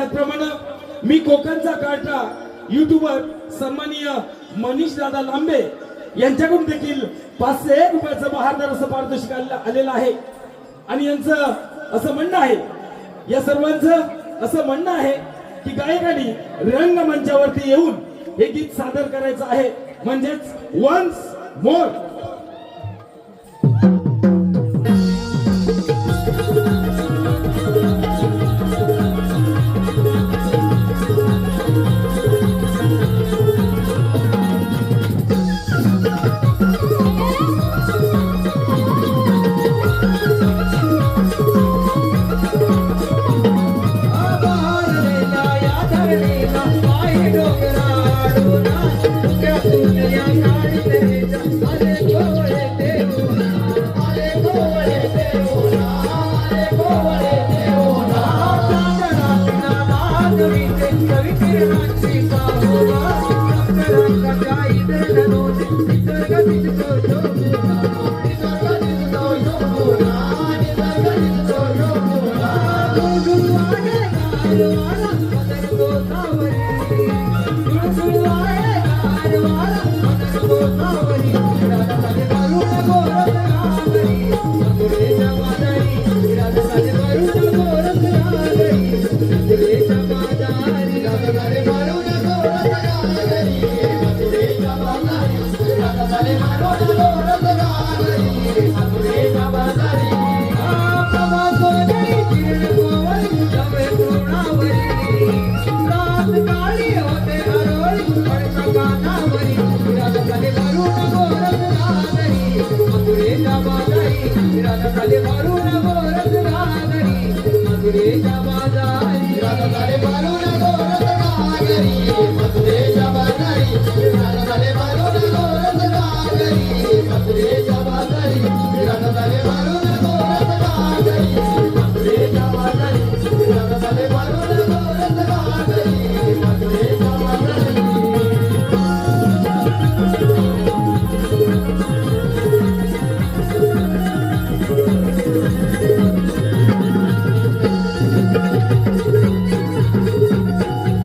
त्याचप्रमाणे मी कोकणचा carta YouTuber सन्माननीय मनीष दादा लांबे यांच्याकडून देखील 501 रुपयाचं बहारदार असं पारितोषिक आलेलं आहे. आणि यांचं असं म्हणणं आहे, या सर्वांचं असं म्हणणं आहे की गायकांनी रंगमंचावरती येऊन हे गीत सादर करायचं आहे, म्हणजेच वन्स मोर. मधुरे